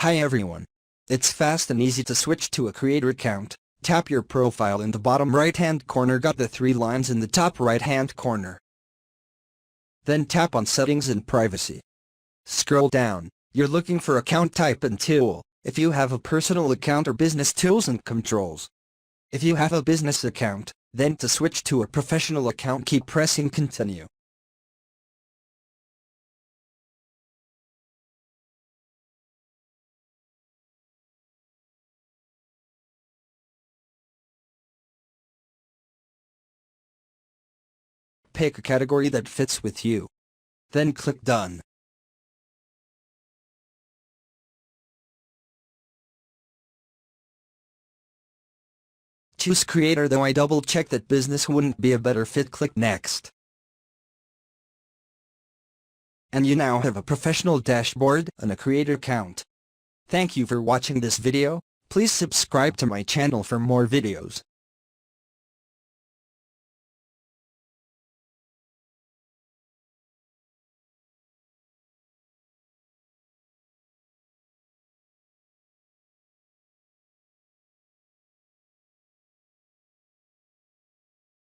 Hi everyone. It's fast and easy to switch to a creator account. Tap your profile in the bottom right-hand corner. Got the 3 lines in the top right-hand corner. Then tap on Settings and Privacy. Scroll down. You're looking for Account Type and Tool. If you have a personal account or business tools and controls. If you have a business account, then to switch to a professional account keep pressing Continue. Pick a category that fits with you. Then click Done. Choose Creator, though I double check that business wouldn't be a better fit. Click Next. And you now have a professional dashboard and a creator account. Thank you for watching this video. Please subscribe to my channel for more videos.